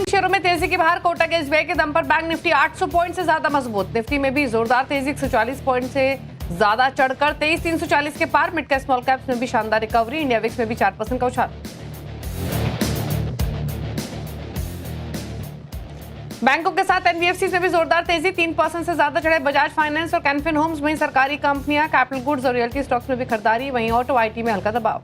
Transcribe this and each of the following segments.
शेयरों में तेजी की बाहर, कोटक एसबीआई के दम पर बैंक निफ्टी 800 पॉइंट से ज्यादा मजबूत। निफ्टी में भी जोरदार तेजी, 140 पॉइंट से ज्यादा चढ़कर 23,340 के पार। मिड कैप स्मॉल कैप्स में भी शानदार रिकवरी, इंडिया विक्स में भी 4% का उछाल। बैंकों के साथ एनबीएफसी में भी जोरदार तेजी, 3% से ज्यादा चढ़े बजाज फाइनेंस और कैनफिन होम्स। वहीं सरकारी कंपनियां, कैपिटल गुड्स और रियल्टी स्टॉक्स में भी खरीदारी। वहीं ऑटो आईटी में हल्का दबाव।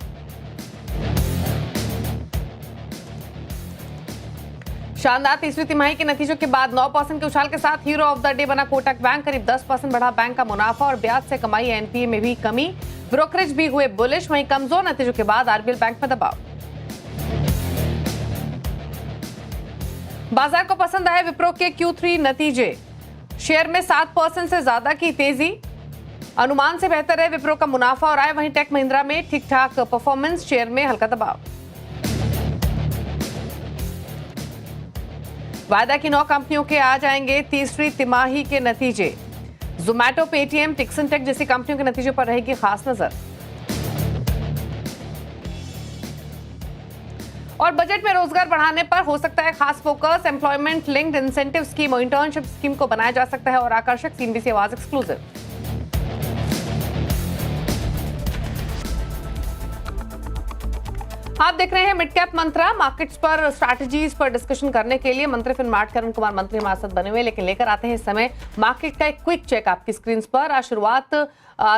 शानदार तीसरी तिमाही के नतीजों के बाद 9% के उछाल के साथ हीरो ऑफ द डे बना कोटक बैंक। करीब 10% बढ़ा बैंक का मुनाफा और ब्याज से कमाई एनपीए में भी कमी। ब्रोकरेज भी हुए बुलिश। वहीं कमजोर नतीजों के बाद आरबीएल बैंक में दबाव। बाजार को पसंद आए विप्रो के Q3 नतीजे, शेयर में 7% से ज्यादा की तेजी। अनुमान से बेहतर है विप्रो का मुनाफा और आय। वहीं टेक महिंद्रा में ठीक ठाक परफॉर्मेंस, शेयर में हल्का दबाव। वायदा की 9 कंपनियों के आ जाएंगे तीसरी तिमाही के नतीजे। जोमैटो, पेटीएम, टिक्सन टेक जैसी कंपनियों के नतीजों पर रहेगी खास नजर। और बजट में रोजगार बढ़ाने पर हो सकता है खास focus. Employment linked incentive scheme और इंटर्नशिप स्कीम को बनाया जा सकता है और आकर्षक। सीएनबीसी आवाज एक्सक्लूसिव। आप देख रहे हैं मिड कैप मंत्रा। मार्केट्स पर स्ट्रैटेजीज पर डिस्कशन करने के लिए मंत्री फिनमार्ट के अरुण कुमार मंत्री हमारे साथ बने हुए, लेकिन लेकर आते हैं इस समय मार्केट का एक क्विक चेक आपकी स्क्रीन पर। आज शुरुआत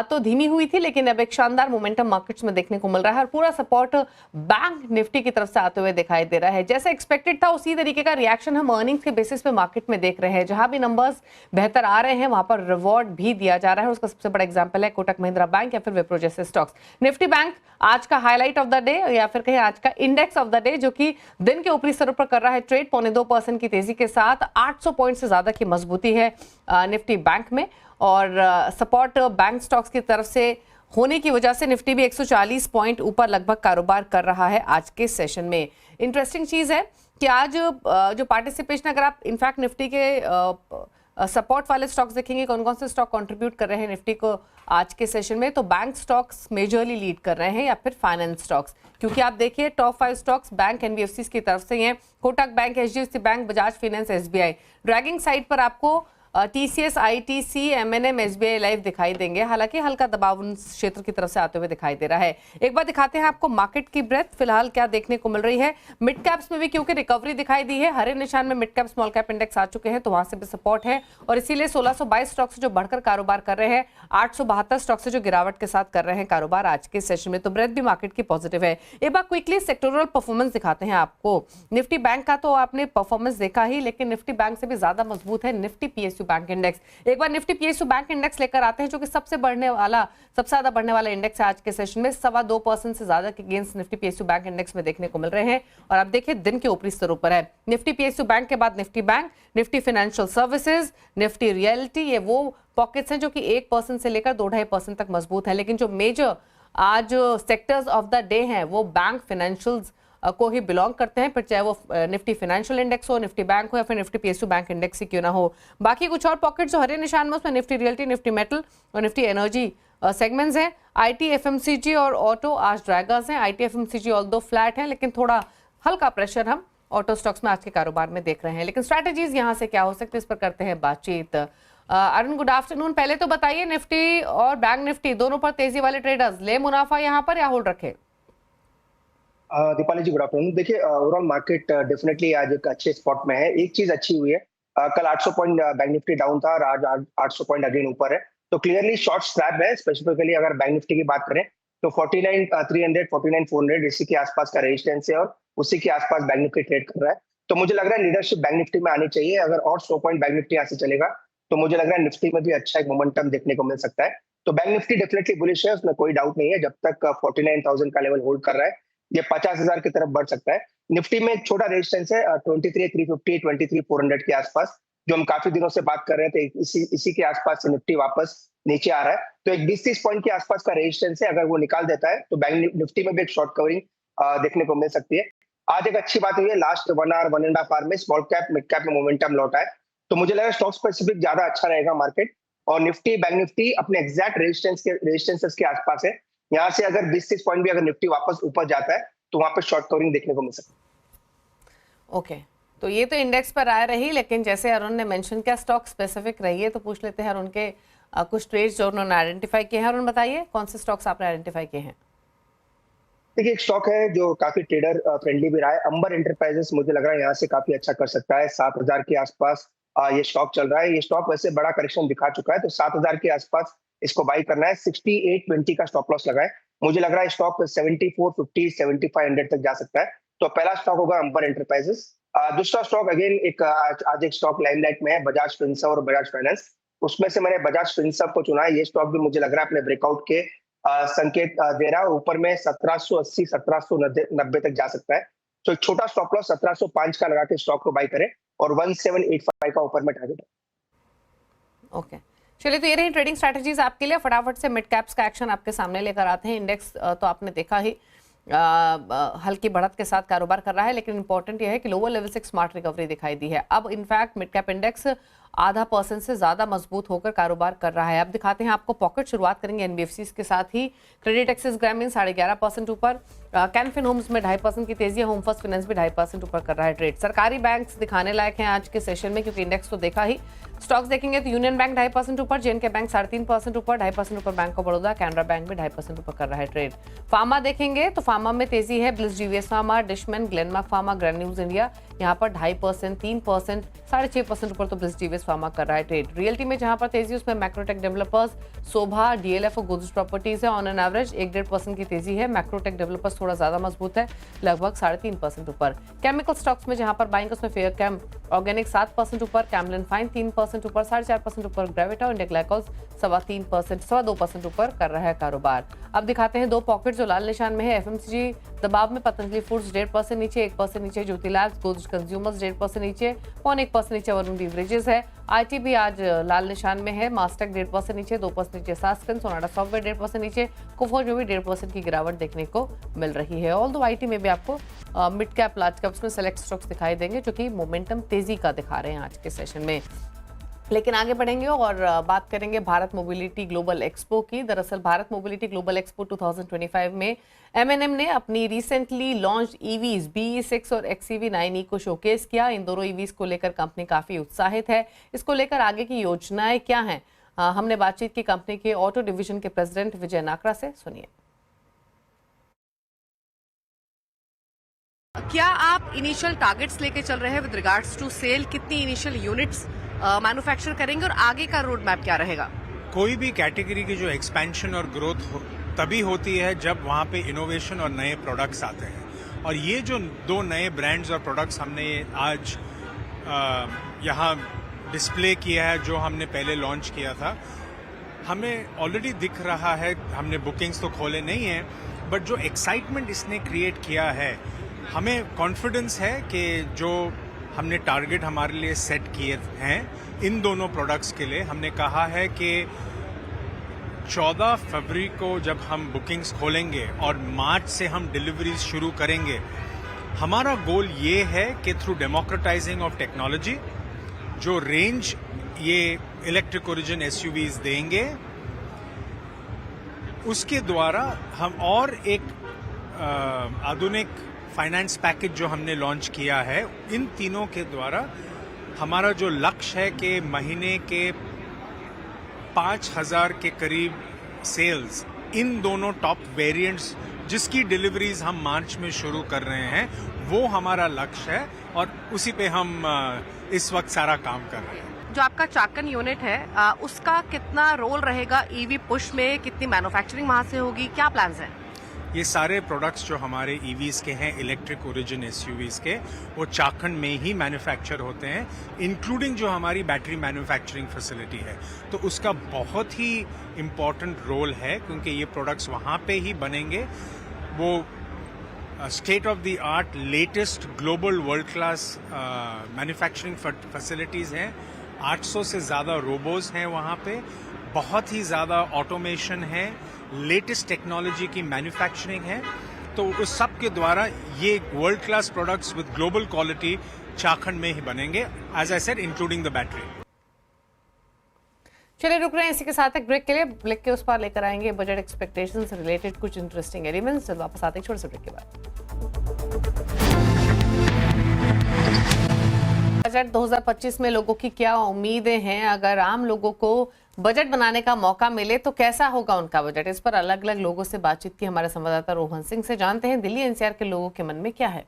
तो धीमी हुई थी, लेकिन अब एक शानदार मोमेंटम मार्केट्स में देखने को मिल रहा है और पूरा सपोर्ट बैंक निफ्टी की तरफ से आते हुए दिखाई दे रहा है। जैसे एक्सपेक्टेड था उसी तरीके का रिएक्शन हम अर्निंग्स के बेसिस पे मार्केट में देख रहे हैं। जहां भी नंबर्स बेहतर आ रहे हैं वहां पर रिवॉर्ड भी दिया जा रहा है। उसका सबसे बड़ा एग्जांपल है कोटक महिंद्रा बैंक या फिर विप्रो जैसे स्टॉक्स। निफ्टी बैंक आज का हाईलाइट ऑफ द डे या फिर कहें आज का इंडेक्स ऑफ द डे, जो कि दिन के ऊपरी स्तरों पर कर रहा है ट्रेड। 2.25% की तेजी के साथ 800 पॉइंट से ज्यादा की मजबूती है निफ्टी बैंक में। और सपोर्ट बैंक स्टॉक्स की तरफ से होने की वजह से निफ्टी भी 140 पॉइंट ऊपर लगभग कारोबार कर रहा है आज के सेशन में। इंटरेस्टिंग चीज है कि आज जो पार्टिसिपेशन, अगर आप इनफैक्ट निफ्टी के सपोर्ट वाले स्टॉक्स देखेंगे, कौन कौन से स्टॉक कंट्रीब्यूट कर रहे हैं निफ्टी को आज के सेशन में, तो बैंक स्टॉक्स मेजरली लीड कर रहे हैं या फिर फाइनेंस स्टॉक्स। क्योंकि आप देखिए टॉप 5 स्टॉक्स बैंक एनबीएफसी की तरफ से हैं। Kotak bank, HDFC bank, Bajaj finance, SBI. Dragging side पर आपको TCS, ITC, MNM, SBI life दिखाई देंगे। हालांकि हल्का दबाव उन क्षेत्र की तरफ से आते हुए दिखाई दे रहा है। एक बार दिखाते हैं आपको मार्केट की ब्रेथ फिलहाल क्या देखने को मिल रही है। मिड कैप्स में भी क्योंकि रिकवरी दिखाई दी है, हरे निशान में mid cap small cap index आ चुके हैं, तो वहां से भी सपोर्ट है और इसीलिए 1622 स्टॉक से जो बढ़कर कारोबार कर रहे हैं, 872 स्टॉक से जो गिरावट के साथ कर रहे हैं कारोबार आज के सेशन में। तो ब्रेथ भी मार्केट की पॉजिटिव है। एक बार क्विकली सेक्टोरल परफॉर्मेंस दिखाते हैं आपको। निफ्टी बैंक का तो आपने परफॉर्मेंस देखा ही, लेकिन निफ्टी बैंक से भी ज्यादा मजबूत है निफ्टी पीएसयू बैंक इंडेक्स। एक बार निफ्टी पीएसयू बैंक इंडेक्स लेकर आते हैं, जो कि सबसे ज्यादा बढ़ने वाला इंडेक्स है आज के सेशन में। 2.25% से ज्यादा के gains Nifty PSU bank index में देखने को मिल रहे हैं। और आप देखिए दिन के ऊपरी स्तरों पर है निफ्टी पीएसयू बैंक के बाद Nifty bank, Nifty financial services, Nifty realty. ये वो पॉकेट्स हैं जो कि 1% से लेकर 2.5% तक मजबूत है। लेकिन जो मेजर आज सेक्टर्स ऑफ द डे हैं वो बैंक, फाइनेंशियल्स को ही बिलोंग करते हैं, फिर चाहे वो निफ्टी फाइनेंशियल इंडेक्स हो, निफ्टी बैंक हो या फिर निफ्टी पीएसयू बैंक इंडेक्स ही क्यों ना हो। बाकी कुछ और पॉकेट्स जो हरे निशान में, उसमें निफ्टी रियल्टी, निफ्टी मेटल और निफ्टी एनर्जी सेगमेंट्स हैं। आईटी, एफएमसीजी और ऑटो आज ड्रैगर्स हैं। आईटी, एफएमसीजी ऑल्दो फ्लैट हैं, लेकिन थोड़ा हल्का प्रेशर हम ऑटो स्टॉक्स में आज के कारोबार में देख रहे हैं। लेकिन स्ट्रैटेजीज यहाँ से क्या हो सकती है, इस पर करते हैं बातचीत। Arun, good afternoon. पहले तो बताइए निफ्टी और बैंक निफ्टी दोनों पर तेजी वाले ट्रेडर्स ले मुनाफा यहाँ पर या होल्ड रखे? दीपाली जी, गुड आफ्टरनून। देखिए ओवरऑल मार्केट डेफिनेटली आज एक अच्छे स्पॉट में है। एक चीज अच्छी हुई है, कल 800 पॉइंट बैंक निफ्टी डाउन था और आज 800 पॉइंट अगेन ऊपर है, तो क्लियरली शॉर्ट स्ट्रैप है। स्पेसिफिकली अगर बैंक निफ्टी की बात करें तो 49,300, 49,400 इसी के आसपास का रेजिस्टेंस है और उसी के आसपास बैंक निफ्टी ट्रेड कर रहा है। तो मुझे लग रहा है लीडरशिप बैंक निफ्टी में आनी चाहिए। अगर और 100 पॉइंट बैंक निफ्टी यहाँ से चलेगा तो मुझे लग रहा है निफ्टी में भी अच्छा एक मोमेंटम देखने को मिल सकता है। तो बैंक निफ्टी डेफिनेटली बुलिश है, उसमें कोई डाउट नहीं है। जब तक 49,000 का लेवल होल्ड कर रहा है, ये 50,000 की तरफ बढ़ सकता है। निफ्टी में एक छोटा रेजिस्टेंस है 23,350, 23,400 के आसपास, जो हम काफी दिनों से बात कर रहे थे। इसी के आसपास से निफ्टी वापस नीचे आ रहा है, तो एक 20-30 पॉइंट के आसपास का रेजिस्टेंस है। अगर वो निकाल देता है तो बैंक निफ्टी में भी एक शॉर्ट कवरिंग देखने को मिल सकती है। आज एक अच्छी बात हुई है, लास्ट 1 आवर 1.5 आवर में स्मॉल कैप मिड कैप में मोमेंटम लौटा है, तो मुझे लगा स्टॉक स्पेसिफिक ज्यादा अच्छा रहेगा मार्केट। और निफ्टी बैंक निफ्टी अपने एग्जैक्ट रेजिस्टेंसेस के आसपास है। यहाँ से अगर 20-30 पॉइंट भी अगर निफ्टी वापस ऊपर जाता है तो वहां पर शॉर्ट कवरिंग देखने को मिल सकती है। ओके, तो ये तो इंडेक्स पर राय रही, लेकिन जैसे अरुण ने मेंशन किया स्टॉक स्पेसिफिक रही है, तो पूछ लेते हैं अरुण के कुछ ट्रेड्स जो उन्होंने आइडेंटिफाई किए हैं। अरुण बताइए कौन से स्टॉक्स आपने आइडेंटिफाई किए हैं? देखिए, एक स्टॉक है जो काफी ट्रेडर फ्रेंडली भी रहा है, अंबर एंटरप्राइजेस। मुझे लग रहा है यहाँ से काफी अच्छा कर सकता है। 7,000 के आसपास ये स्टॉक चल रहा है। ये स्टॉक वैसे बड़ा करेक्शन दिखा चुका है, तो 7,000 के आसपास इसको बाई करना है। 6820 का स्टॉप लॉस लगा है। मुझे लग रहा है स्टॉक 7450 7500 तक जा सकता है। तो पहला स्टॉक होगा अंबर एंटरप्राइजेस। दूसरा स्टॉक अगेन एक आज एक स्टॉक लाइमलाइट में है, बजाज फिनसर्व और बजाज फाइनेंस। उसमें से मैंने बजाज फिनसर्व को चुना है। ये स्टॉक भी मुझे लग रहा है अपने ब्रेकआउट के संकेत दे रहा है। ऊपर में 1780 1790 तक जा सकता है। तो एक छोटा स्टॉप लॉस 1705 का लगा के स्टॉक को बाई करें और 1785 का ऊपर में टारगेट है। ओके, चलिए, तो ये रही ट्रेडिंग स्ट्रैटेजीज आपके लिए। फटाफट से मिड कैप्स का एक्शन आपके सामने लेकर आते हैं। इंडेक्स तो आपने देखा ही हल्की बढ़त के साथ कारोबार कर रहा है, लेकिन इंपॉर्टेंट यह है कि लोअर लेवल से एक स्मार्ट रिकवरी दिखाई दी है। अब इनफैक्ट मिड कैप इंडेक्स 0.5% से ज्यादा मजबूत होकर कारोबार कर रहा है। अब दिखाते हैं आपको पॉकेट। शुरुआत करेंगे एनबीएफसी के साथ ही। क्रेडिट एक्सिस ग्रामीण 11.5% ऊपर, कैनफिन होम्स में 2.5% की तेजी है। होम फर्स्ट फाइनेंस भी 2.5% ऊपर कर रहा है ट्रेड। सरकारी बैंक्स दिखाने लायक हैं आज के सेशन में, क्योंकि इंडेक्स तो देखा ही। स्टॉक्स देखेंगे तो यूनियन बैंक 2.5% ऊपर, जेएनके बैंक 3.5% ऊपर, 2.5% ऊपर bank of Baroda, Canara bank भी 2.5% ऊपर कर रहा है ट्रेड। फार्मा देखेंगे तो फार्मा में तेजी है। Bliss GVS pharma, Dishman, Glenmark pharma, granules India यहाँ पर 2.5%, 3%, 6.5% ऊपर तो ब्लिस जीवीएस फार्मा कर रहा है ट्रेड। रियल्टी में जहां पर तेजी उसमें मैक्रोटेक डेवलपर्स, शोभा, डीएलएफ और गोदरेज प्रॉपर्टीज है। ऑन एन एवरेज 1-1.5% की तेजी है। मैक्रोटेक डेवलपर्स थोड़ा ज्यादा मजबूत है, लगभग 3.5% ऊपर। केमिकल स्टॉक्स में जहां पर बाइंग उसमें फेयर कैम ऑर्गेनिक 7% ऊपर, कैमलिन फाइन 3% ऊपर, 4.5% ऊपर ग्रेविटा और इंडिया ग्लाइकोल्स 3.25%, 2.25% ऊपर कर रहा है कारोबार। अब दिखाते हैं दो पॉकेट जो लाल निशान में है। एफएमसीजी दबाव में, पतंजलि फूड्स 1.5% नीचे, 1% नीचे ज्योति लैब्स, गोदरेज कंज्यूमर्स 1.5% नीचे, 0.1% नीचे वरुण बेवरेजेस है। आईटी भी आज लाल निशान में है। मास्टेक 1.5% नीचे, 2% नीचे सास्कन, सोनाडा सॉफ्टवेयर 1.5% नीचे, कोफोर्ज में भी 1.5% की गिरावट देखने को मिल रही है। ऑल दो आईटी में भी आपको मिड कैप लार्ज कैप्स में सेलेक्ट स्टॉक्स दिखाई देंगे जो कि मोमेंटम तेजी का दिखा रहे हैं आज के सेशन में। लेकिन आगे बढ़ेंगे और बात करेंगे भारत मोबिलिटी ग्लोबल एक्सपो की। दरअसल भारत मोबिलिटी ग्लोबल एक्सपो 2025 में एमएनएम ने अपनी रिसेंटली लॉन्च ईवीज BE6 और XEV9e को शोकेस किया। इन दोनों ईवीज को लेकर कंपनी काफी उत्साहित है। इसको लेकर आगे की योजनाएं क्या हैं, हमने बातचीत की कंपनी के ऑटो डिवीजन के प्रेसिडेंट विजय नाकरा से। सुनिए। क्या आप इनिशियल टारगेट्स लेके चल रहे हैं विद रिगार्ड्स टू सेल? कितनी इनिशियल यूनिट्स मैन्युफैक्चर करेंगे और आगे का रोड मैप क्या रहेगा? कोई भी कैटेगरी की जो एक्सपेंशन और ग्रोथ तभी होती है जब वहाँ पे इनोवेशन और नए प्रोडक्ट्स आते हैं। और ये जो दो नए ब्रांड्स और प्रोडक्ट्स हमने आज यहाँ डिस्प्ले किया है, जो हमने पहले लॉन्च किया था, हमें ऑलरेडी दिख रहा है। हमने बुकिंग्स तो खोले नहीं हैं, बट जो एक्साइटमेंट इसने क्रिएट किया है, हमें कॉन्फिडेंस है कि जो हमने टारगेट हमारे लिए सेट किए हैं इन दोनों प्रोडक्ट्स के लिए, हमने कहा है कि 14 फरवरी को जब हम बुकिंग्स खोलेंगे और मार्च से हम डिलीवरीज शुरू करेंगे, हमारा गोल ये है कि थ्रू डेमोक्रेटाइजिंग ऑफ टेक्नोलॉजी जो रेंज ये इलेक्ट्रिक ओरिजिन एसयूवीज देंगे, उसके द्वारा हम और एक आधुनिक फाइनेंस पैकेज जो हमने लॉन्च किया है, इन तीनों के द्वारा हमारा जो लक्ष्य है कि महीने के 5,000 के करीब सेल्स इन दोनों टॉप वेरिएंट्स जिसकी डिलीवरीज हम मार्च में शुरू कर रहे हैं, वो हमारा लक्ष्य है और उसी पे हम इस वक्त सारा काम कर रहे हैं। जो आपका चाकन यूनिट है उसका कितना रोल रहेगा ईवी पुश में? कितनी मैन्युफैक्चरिंग वहां से होगी? क्या प्लान्स हैं? ये सारे प्रोडक्ट्स जो हमारे ईवीज के हैं, इलेक्ट्रिक ओरिजिन एसयूवीज के, वो चाकंड में ही मैन्युफैक्चर होते हैं, इंक्लूडिंग जो हमारी बैटरी मैन्युफैक्चरिंग फैसिलिटी है। तो उसका बहुत ही इम्पॉर्टेंट रोल है, क्योंकि ये प्रोडक्ट्स वहाँ पे ही बनेंगे। वो state of the art latest global world class manufacturing facilities हैं। 800 से ज़्यादा रोबोज हैं वहाँ पे, बहुत ही ज़्यादा ऑटोमेशन है, लेटेस्ट टेक्नोलॉजी की मैन्युफैक्चरिंग है। तो उस सब के द्वारा ये world class products with global quality चाखंड में ही बनेंगे, as I said, including the battery. चलिए रुक रहे हैं इसी के साथ एक ब्रेक के लिए। ब्रेक के उस पर लेकर आएंगे बजट एक्सपेक्टेशंस से रिलेटेड कुछ इंटरेस्टिंग एलिमेंट्स। जब वापस आते हैं छोटे से ब्रेक के बाद। बजट 2025 में लोगों की क्या उम्मीदें हैं? अगर आम लोगों को बजट बनाने का मौका मिले तो कैसा होगा उनका बजट? इस पर अलग अलग लोगों से बातचीत की हमारे संवाददाता रोहन सिंह से। जानते हैं दिल्ली एनसीआर के लोगों के मन में क्या है।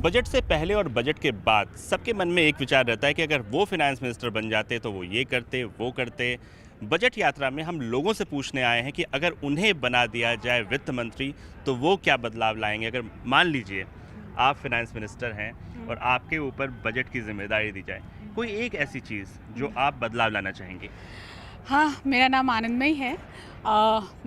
बजट से पहले और बजट के बाद सबके मन में एक विचार रहता है कि अगर वो फाइनेंस मिनिस्टर बन जाते तो वो ये करते, वो करते। बजट यात्रा में हम लोगों से पूछने आए हैं कि अगर उन्हें बना दिया जाए वित्त मंत्री तो वो क्या बदलाव लाएंगे। अगर मान लीजिए आप फाइनेंस मिनिस्टर हैं और आपके ऊपर बजट की जिम्मेदारी दी जाए, कोई एक ऐसी चीज़ जो आप बदलाव लाना चाहेंगे। हाँ, मेरा नाम आनंदमयी है।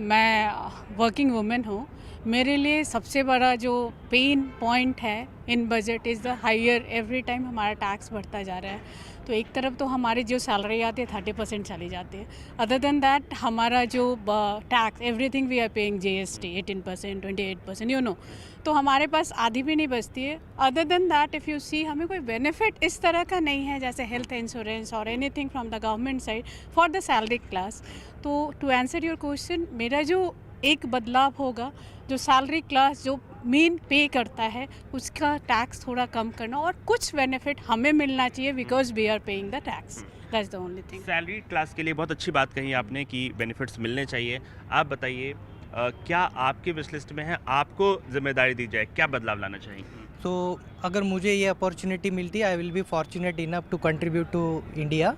मैं वर्किंग वुमेन हूँ। मेरे लिए सबसे बड़ा जो पेन पॉइंट है in budget is the higher every time हमारा टैक्स बढ़ता जा रहा है। तो एक तरफ तो हमारी जो सैलरी आती है 30% चली जाती है। अदर देन दैट हमारा जो tax everything we are paying GST 18%, 28%, you know, तो हमारे पास आधी भी नहीं बचती है। Other than that if you see हमें कोई बेनिफिट इस तरह का नहीं है जैसे हेल्थ इंश्योरेंस और anything from the government side for the salary class. तो टू आंसर योर क्वेश्चन, मेरा जो एक बदलाव होगा, जो सैलरी क्लास जो मेन पे करता है उसका टैक्स थोड़ा कम करना और कुछ बेनिफिट हमें मिलना चाहिए because we are paying the tax. That's the only thing. Salary class के लिए बहुत अच्छी बात कही आपने कि बेनिफिट्स मिलने चाहिए। आप बताइए क्या आपकी विश लिस्ट में है, आपको जिम्मेदारी दी जाए, क्या बदलाव लाना चाहेंगे? तो अगर मुझे ये अपॉर्चुनिटी मिलती है, I will be fortunate enough to contribute to India.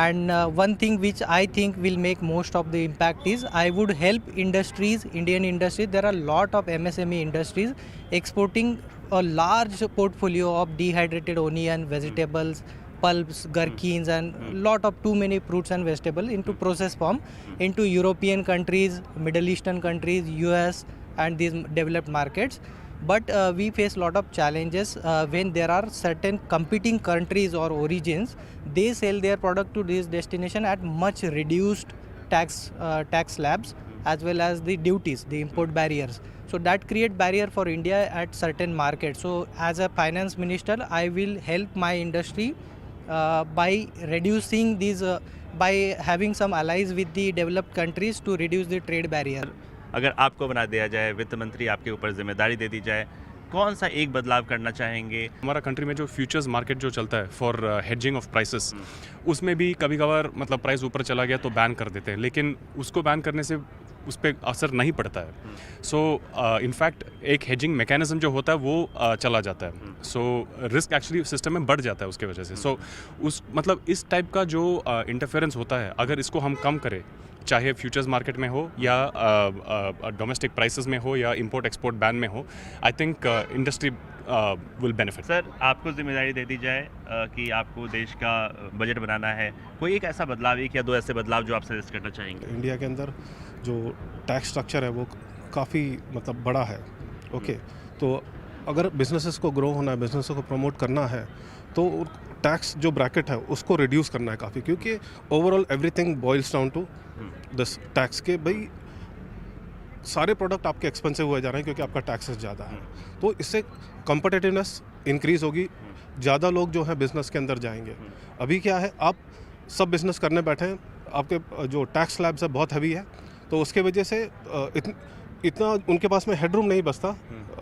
And one thing which I think will make most of the impact is I would help industries, Indian industries. There are a lot of MSME industries exporting a large portfolio of dehydrated onion, vegetables, pulps, gherkins, and lot of too many fruits and vegetables into process form into European countries, Middle Eastern countries, US, and these developed markets. But we face a lot of challenges when there are certain competing countries or origins. They sell their product to this destination at much reduced tax slabs as well as the duties, the import barriers. So that create barrier for India at certain markets. So as a finance minister, I will help my industry by reducing these, by having some allies with the developed countries to reduce the trade barrier. अगर आपको बना दिया जाए, वित्त मंत्री आपके ऊपर जिम्मेदारी दे दी जाए, कौन सा एक बदलाव करना चाहेंगे? हमारा कंट्री में जो फ्यूचर्स मार्केट जो चलता है फॉर हेजिंग ऑफ प्राइसेस, उसमें भी कभी कभार मतलब प्राइस ऊपर चला गया तो बैन कर देते हैं, लेकिन उसको बैन करने से उस पर असर नहीं पड़ता है। सो इनफैक्ट एक हेजिंग मैकेनिज्म जो होता है वो चला जाता है। सो रिस्क एक्चुअली सिस्टम में बढ़ जाता है उसके वजह से। सो उस मतलब इस टाइप का जो इंटरफेरेंस होता है, अगर इसको हम कम करें, चाहे फ्यूचर्स मार्केट में हो या डोमेस्टिक प्राइसेस में हो या इंपोर्ट एक्सपोर्ट बैन में हो, I think industry will benefit. Sir, आपको जिम्मेदारी दे दी जाए कि आपको देश का बजट बनाना है, कोई एक ऐसा बदलाव, एक या दो ऐसे बदलाव जो आप सजेस्ट करना चाहेंगे? इंडिया के अंदर जो टैक्स स्ट्रक्चर है वो काफ़ी मतलब बड़ा है। ओके, तो अगर बिजनेसेस को ग्रो होना है, बिजनेसेस को प्रमोट करना है, तो टैक्स जो ब्रैकेट है उसको रिड्यूस करना है काफ़ी, क्योंकि overall everything boils down to this tax के भाई सारे प्रोडक्ट आपके एक्सपेंसिव हुए जा रहे हैं क्योंकि आपका टैक्सेस ज़्यादा है। तो इससे कॉम्पिटिटिवनेस इंक्रीज़ होगी, ज़्यादा लोग जो है बिज़नेस के अंदर जाएंगे। अभी क्या है, आप सब बिज़नेस करने बैठे हैं, आपके जो टैक्स स्लैब्स है बहुत हैवी है, तो उसके वजह से इतना उनके पास में हेडरूम नहीं बचता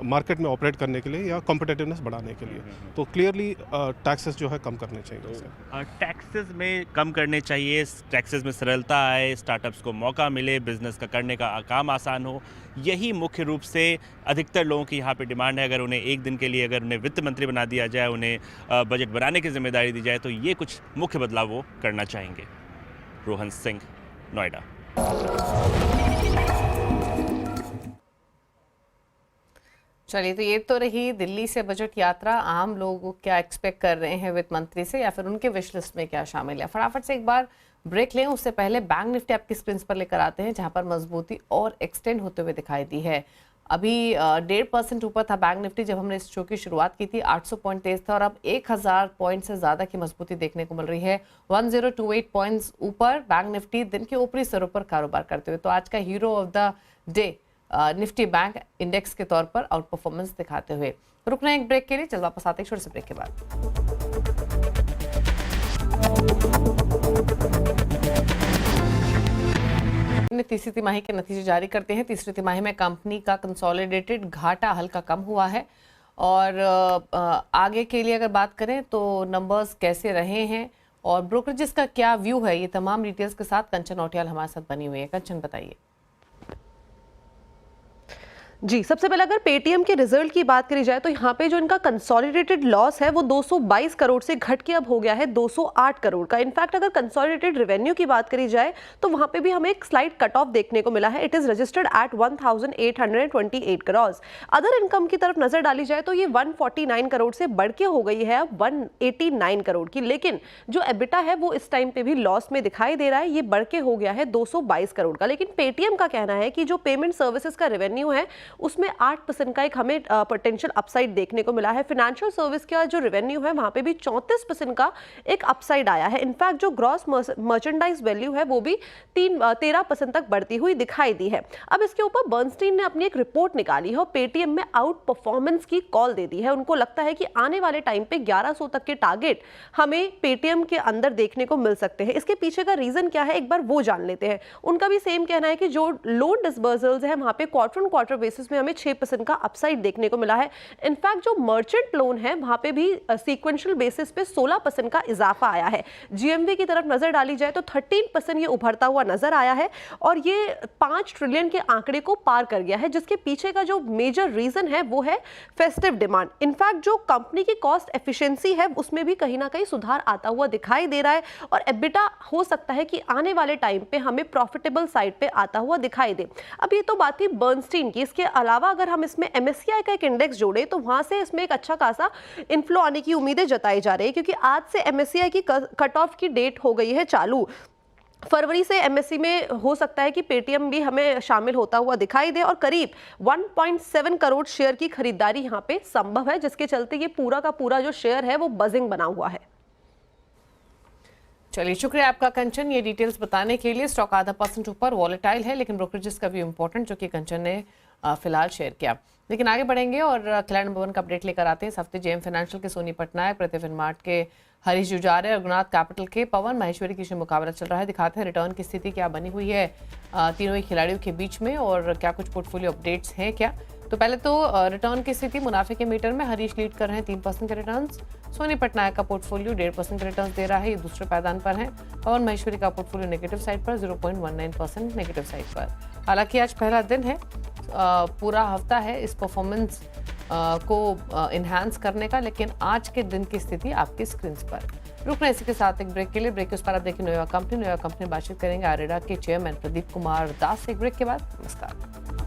मार्केट में ऑपरेट करने के लिए या कॉम्पिटिटिवनेस बढ़ाने के लिए। तो क्लियरली टैक्सेस जो है कम करने चाहिए। टैक्सेस में कम करने चाहिए, टैक्सेस में सरलता आए, स्टार्टअप्स को मौका मिले, बिजनेस का करने का काम आसान हो, यही मुख्य रूप से अधिकतर लोगों की यहाँ पे डिमांड है। अगर उन्हें एक दिन के लिए अगर उन्हें वित्त मंत्री बना दिया जाए, उन्हें बजट बनाने की जिम्मेदारी दी जाए, तो ये कुछ मुख्य बदलाव वो करना चाहेंगे। रोहन सिंह, नोएडा। चलिए, तो ये तो रही दिल्ली से बजट यात्रा। आम लोग क्या एक्सपेक्ट कर रहे हैं वित्त मंत्री से, या फिर उनके विश लिस्ट में क्या शामिल है। फटाफट से एक बार ब्रेक लें, उससे पहले बैंक निफ्टी आपकी स्क्रीन पर लेकर आते हैं, जहां पर मजबूती और एक्सटेंड होते हुए दिखाई दी है। अभी 1.5% ऊपर था बैंक निफ्टी जब हमने इस शो की शुरुआत की थी, 800 पॉइंट तेज था, और अब 1000 पॉइंट से ज्यादा की मजबूती देखने को मिल रही है। 1028 पॉइंट्स ऊपर बैंक निफ्टी दिन के ऊपरी स्तरों पर कारोबार करते हुए। तो आज का hero of the day Nifty bank index के तौर पर आउट परफॉर्मेंस दिखाते हुए। रुकना एक ब्रेक के लिए, चल वापस आते हैं छोटे से ब्रेक के बाद। तीसरी तिमाही के नतीजे जारी करते हैं। तीसरी तिमाही में कंपनी का कंसोलिडेटेड घाटा हल्का कम हुआ है और आगे के लिए अगर बात करें तो नंबर्स कैसे रहे हैं और ब्रोकरेजेस का क्या व्यू है, ये तमाम डिटेल्स के साथ कंचन औटियाल हमारे साथ बनी हुई है। कंचन बताइए। जी, सबसे पहले अगर पेटीएम के रिजल्ट की बात करी जाए तो यहाँ पे जो इनका कंसोलिडेटेड लॉस है वो 222 करोड़ से घट के अब हो गया है 208 करोड़ का। इनफैक्ट अगर कंसोलिडेटेड रेवेन्यू की बात करी जाए तो वहाँ पे भी हमें एक स्लाइड कट ऑफ देखने को मिला है। It is registered eight 1828 crore. Other income की तरफ नजर डाली जाए तो ये 149 करोड़ से बढ़ के हो गई है अब 189 करोड़ की, लेकिन जो एबिटा है वो इस टाइम पे भी लॉस में दिखाई दे रहा है, ये बढ़ के हो गया है 222 करोड़ का। लेकिन पेटीएम का कहना है कि जो पेमेंट सर्विसेज का रेवेन्यू है उसमें 8% का एक हमें पोटेंशियल अपसाइड देखने को मिला है। फाइनेंशियल सर्विस का जो रेवेन्यू है वहां पे भी 34% का एक अपसाइड आया है। इनफैक्ट जो ग्रॉस मर्चेंडाइज वैल्यू है वो भी 13% तक बढ़ती हुई दिखाई दी है। अब इसके ऊपर बर्नस्टीन ने अपनी एक रिपोर्ट निकाली है और पेटीएम में आउट परफॉर्मेंस की कॉल दे दी है। उनको लगता है कि आने वाले टाइम पे 1100 तक के टारगेट हमें पेटीएम के अंदर देखने को मिल सकते हैं। इसके पीछे का रीजन क्या है एक बार वो जान लेते हैं। उनका भी सेम कहना है कि जो लोन डिसबर्सल्स है वहां पे क्वार्टर ऑन क्वार्टर बेसिस में हमें 6% का अपसाइड देखने को मिला है। इनफैक्ट जो मर्चेंट लोन है वहां पे भी सीक्वेंशियल बेसिस पे 16% का इजाफा आया है। जीएमवी की तरफ नजर डाली जाए तो 13% ये उभरता हुआ नजर आया है और ये 5 ट्रिलियन के आंकड़े को पार कर गया है, जिसके पीछे का जो मेजर रीजन है वो है फेस्टिव डिमांड। इनफैक्ट जो कंपनी की कॉस्ट एफिशिएंसी है उसमें भी कहीं ना कहीं सुधार आता हुआ दिखाई दे रहा है और एबिटा हो सकता है कि आने वाले टाइम पे हमें प्रॉफिटेबल साइड पे आता हुआ दिखाई दे। अब ये तो बात थी बर्नस्टीन की। इसके अलावा अगर हम इसमें MSCI का एक इंडेक्स जोड़े तो वहां से इसमें एक अच्छा खासा इनफ्लो आने की उम्मीदें जताई जा रही है, क्योंकि आज से MSCI की कट ऑफ की डेट हो गई है चालू। फरवरी से MSCI में हो सकता है कि पेटीएम भी हमें शामिल होता हुआ दिखाई दे और करीब 1.7 करोड़ शेयर की खरीदारी यहाँ पे संभव है, जिसके चलते ये पूरा का पूरा जो शेयर है वो बजिंग बना हुआ है। चलिए, शुक्रिया आपका कंचन, ये डिटेल्स बताने के लिए। स्टॉक आधा % ऊपर वॉलेटाइल है, लेकिन ब्रोकरेजेस का भी इंपॉर्टेंट जो कि कंचन ने फिलहाल शेयर किया। लेकिन आगे बढ़ेंगे और खिलाड़ी नंबर 1 का अपडेट लेकर आते हैं। इस हफ्ते जेएम फाइनेंशियल के सोनी पटनायक, प्रतिफिन मार्ट के हरीश जुजारे और गुणात कैपिटल के पवन माहेश्वरी की मुकाबला चल रहा है। दिखाते हैं रिटर्न की स्थिति क्या बनी हुई है तीनों ही खिलाड़ियों के बीच में और क्या कुछ पोर्टफोलियो अपडेट्स हैं क्या। तो पहले तो रिटर्न की स्थिति मुनाफे के मीटर में हरीश लीड कर रहे हैं 3% के रिटर्न्स। सोनी पटनायक का पोर्टफोलियो 1.5% के रिटर्न्स दे रहा है, ये दूसरे पायदान पर है। पवन महेश्वरी का पोर्टफोलियो नेगेटिव साइड पर 0.19% नेगेटिव साइड पर। हालांकि आज पहला दिन है, पूरा हफ्ता है इस परफॉर्मेंस को इन्हांस करने का, लेकिन आज के दिन की स्थिति आपकी स्क्रीन पर। रुकना इसी के साथ एक ब्रेक के लिए। ब्रेक के उस पर आप देखिए नोएवा कंपनी बातचीत करेंगे आरेडा के चेयरमैन प्रदीप कुमार दास। एक ब्रेक के बाद नमस्कार।